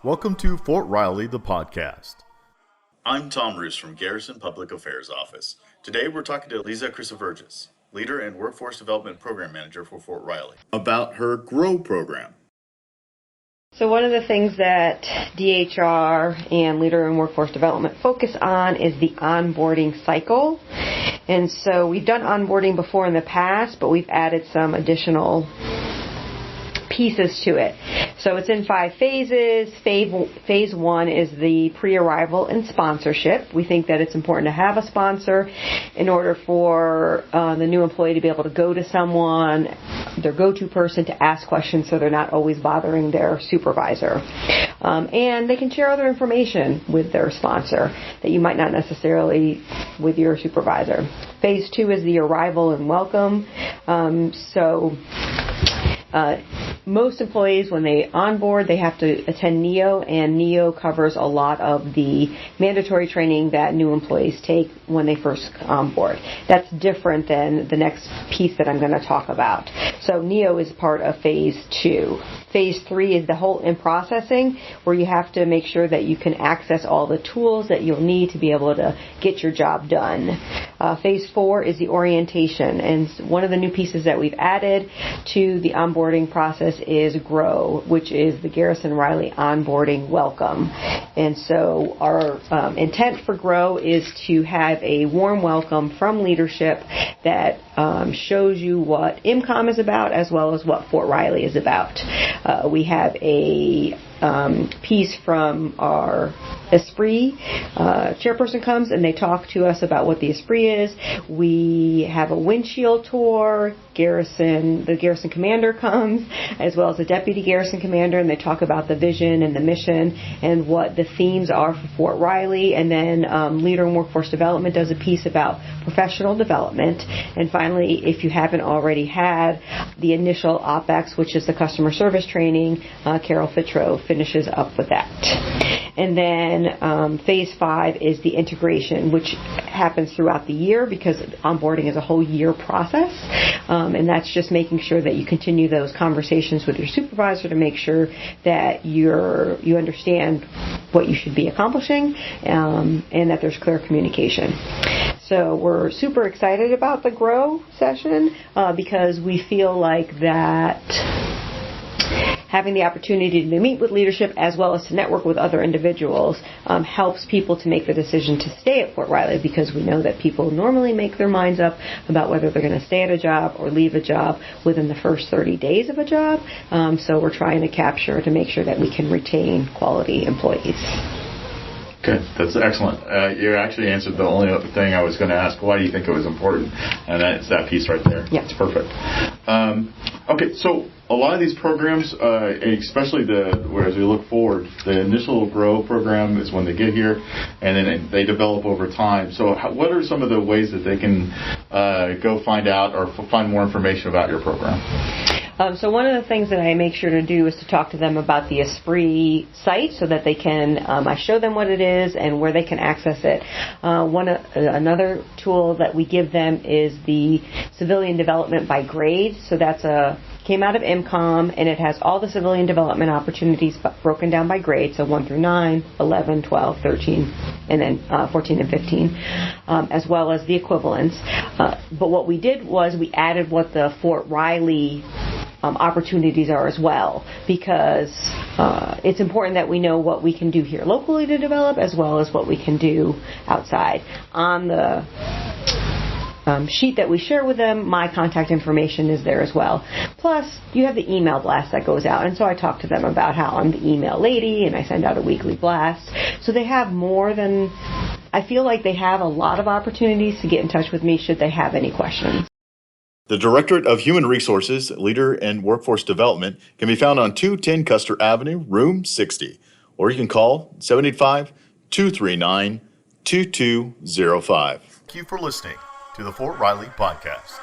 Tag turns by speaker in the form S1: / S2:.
S1: Welcome to Fort Riley, the podcast.
S2: I'm Tom Roos from Garrison Public Affairs Office. Today we're talking to Lisa Christovergis, Leader and Workforce Development Program Manager for Fort Riley, about her GROW program.
S3: So one of the things that DHR and Leader in Workforce Development focus on is the onboarding cycle. And so we've done onboarding before in the past, but we've added some additional pieces to it. So it's in 5 phases. Phase 1 is the pre-arrival and sponsorship. We think that it's important to have a sponsor in order for the new employee to be able to go to someone, their go-to person, to ask questions so they're not always bothering their supervisor. And they can share other information with their sponsor that you might not necessarily with your supervisor. Phase 2 is the arrival and welcome. Most employees, when they onboard, they have to attend NEO, and NEO covers a lot of the mandatory training that new employees take when they first onboard. That's different than the next piece that I'm going to talk about. So NEO is part of Phase 2. Phase 3 is the whole in processing, where you have to make sure that you can access all the tools that you'll need to be able to get your job done. Phase 4 is the orientation, and one of the new pieces that we've added to the onboarding process is GROW, which is the Garrison Riley Onboarding Welcome. And so our intent for GROW is to have a warm welcome from leadership that shows you what IMCOM is about as well as what Fort Riley is about. We have a piece from our Esprit chairperson comes and they talk to us about what the Esprit is. We have a windshield tour. The Garrison Commander comes, as well as the Deputy Garrison Commander, and they talk about the vision and the mission and what the themes are for Fort Riley. And then Leader in Workforce Development does a piece about professional development. And finally, if you haven't already had the initial OPEX, which is the customer service training, Carol Fitro finishes up with that. And then Phase 5 is the integration, which happens throughout the year because onboarding is a whole year process. And that's just making sure that you continue those conversations with your supervisor to make sure that you understand what you should be accomplishing and that there's clear communication. So we're super excited about the GROW session because we feel like that having the opportunity to meet with leadership as well as to network with other individuals helps people to make the decision to stay at Fort Riley, because we know that people normally make their minds up about whether they're going to stay at a job or leave a job within the first 30 days of a job. So we're trying to make sure that we can retain quality employees.
S2: Okay, that's excellent. You actually answered the only other thing I was going to ask. Why do you think it was important? And that's that piece right there.
S3: Yeah.
S2: It's perfect. Okay, so a lot of these programs, especially as we look forward, the initial GROW program is when they get here, and then they develop over time. So what are some of the ways that they can go find out or find more information about your program?
S3: So one of the things that I make sure to do is to talk to them about the Esprit site so that they can, I show them what it is and where they can access it. Another tool that we give them is the Civilian Development by Grade. So that's came out of IMCOM, and it has all the civilian development opportunities broken down by grade, so 1 through 9, 11, 12, 13, and then 14 and 15, as well as the equivalents. But what we did was we added what the Fort Riley opportunities are as well, because it's important that we know what we can do here locally to develop as well as what we can do outside. On the sheet that we share with them, my contact information is there as well. Plus, you have the email blast that goes out, and so I talk to them about how I'm the email lady and I send out a weekly blast. So they have I feel like they have a lot of opportunities to get in touch with me should they have any questions.
S1: The Directorate of Human Resources, Leader and Workforce Development can be found on 210 Custer Avenue, room 60, or you can call 785-239-2205. Thank you for listening to the Fort Riley Podcast.